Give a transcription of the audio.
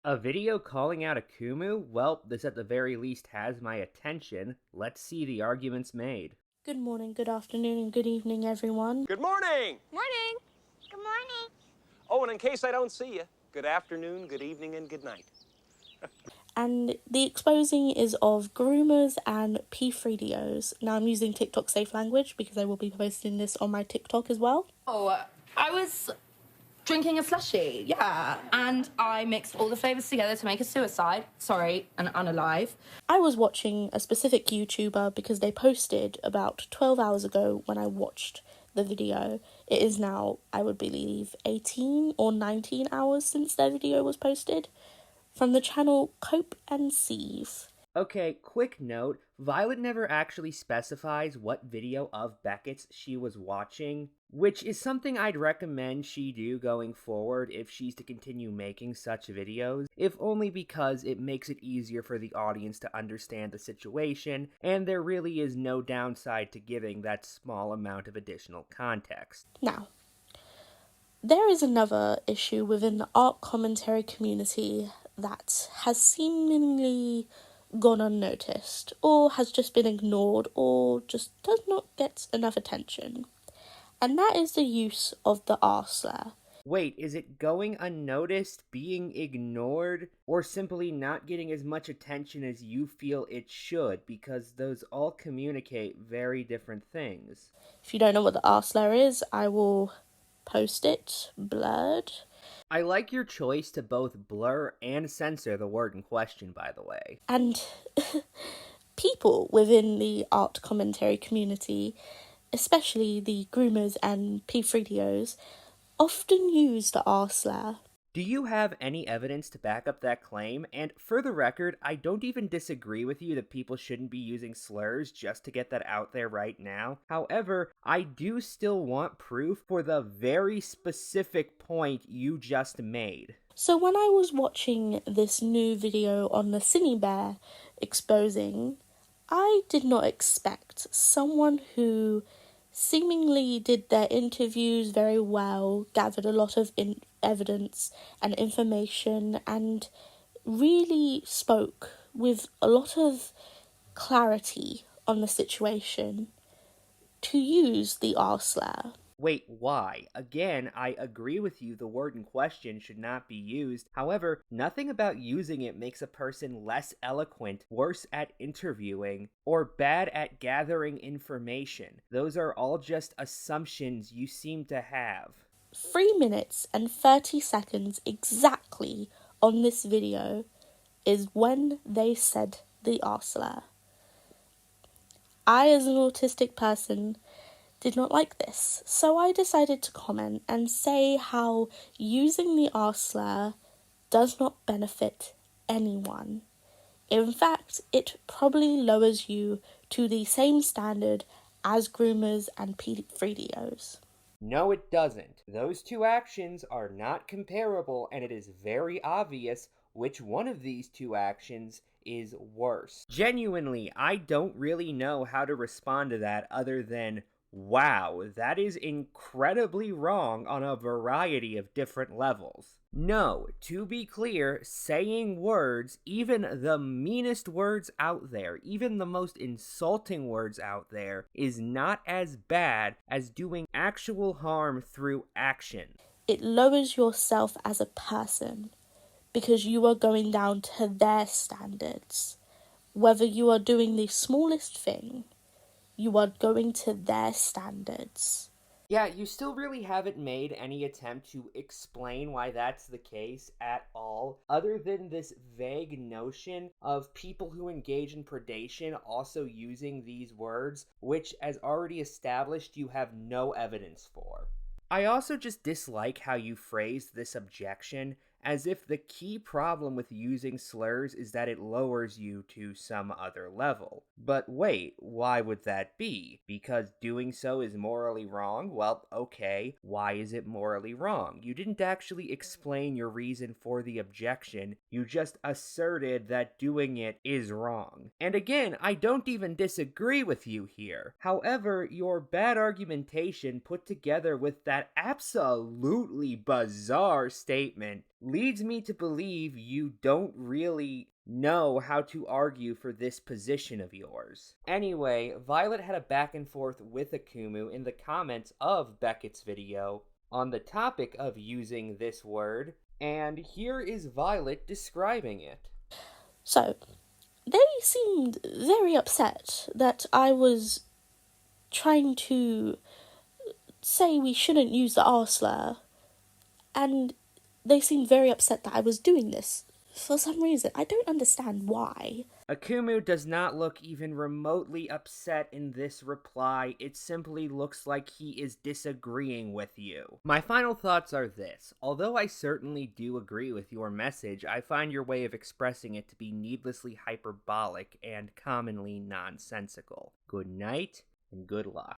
A video calling out Akumu? Well, this at the very least has my attention. Let's see the arguments made. Good morning, good afternoon, and good evening, everyone. Good morning. Morning. Good morning. Oh, and in case I don't see you, good afternoon, good evening, and good night. And the exposing is of groomers and P3DOs. Now, I'm using TikTok safe language because I will be posting this on my TikTok as well. Oh, I was drinking a slushie, yeah, and I mixed all the flavors together to make a suicide. Sorry, an unalive. I was watching a specific YouTuber because they posted about 12 hours ago when I watched the video. It is now, I would believe, 18 or 19 hours since their video was posted. From the channel Cope and Sieve. Okay, quick note, Violet never actually specifies what video of Beckett's she was watching, which is something I'd recommend she do going forward if she's to continue making such videos, if only because it makes it easier for the audience to understand the situation, and there really is no downside to giving that small amount of additional context. Now, there is another issue within the art commentary community that has seemingly gone unnoticed, or has just been ignored, or just does not get enough attention. And that is the use of the R slur. Wait, is it going unnoticed, being ignored, or simply not getting as much attention as you feel it should? Because those all communicate very different things. If you don't know what the R slur is, I will post it blurred. I like your choice to both blur and censor the word in question, by the way. And people within the art commentary community, especially the groomers and P3DOs, often use the R slur. Do you have any evidence to back up that claim? And for the record, I don't even disagree with you that people shouldn't be using slurs, just to get that out there right now. However, I do still want proof for the very specific point you just made. So when I was watching this new video on the Cine Bear exposing, I did not expect someone who seemingly did their interviews very well, gathered a lot of evidence and information, and really spoke with a lot of clarity on the situation, to use the R slur. Wait, why? Again, I agree with you the word in question should not be used. However, nothing about using it makes a person less eloquent, worse at interviewing, or bad at gathering information. Those are all just assumptions you seem to have. 3 minutes and 30 seconds exactly on this video is when they said the R slur. I, as an autistic person, did not like this, so I decided to comment and say how using the R slur does not benefit anyone. In fact, it probably lowers you to the same standard as groomers and P3DOs. No, it doesn't. Those two actions are not comparable, and it is very obvious which one of these two actions is worse. Genuinely, I don't really know how to respond to that other than, wow, that is incredibly wrong on a variety of different levels. No, to be clear, saying words, even the meanest words out there, even the most insulting words out there, is not as bad as doing actual harm through action. It lowers yourself as a person because you are going down to their standards. Whether you are doing the smallest thing, you are going to their standards. Yeah, you still really haven't made any attempt to explain why that's the case at all, other than this vague notion of people who engage in predation also using these words, which, as already established, you have no evidence for. I also just dislike how you phrased this objection as if the key problem with using slurs is that it lowers you to some other level. But wait, why would that be? Because doing so is morally wrong? Well, okay, why is it morally wrong? You didn't actually explain your reason for the objection, you just asserted that doing it is wrong. And again, I don't even disagree with you here. However, your bad argumentation put together with that absolutely bizarre statement leads me to believe you don't really know how to argue for this position of yours. Anyway, Violet had a back and forth with Akumu in the comments of Beckett's video on the topic of using this word, and here is Violet describing it. So, they seemed very upset that I was trying to say we shouldn't use the R slur, and they seemed very upset that I was doing this for some reason. I don't understand why. Akumu does not look even remotely upset in this reply. It simply looks like he is disagreeing with you. My final thoughts are this. Although I certainly do agree with your message, I find your way of expressing it to be needlessly hyperbolic and commonly nonsensical. Good night and good luck.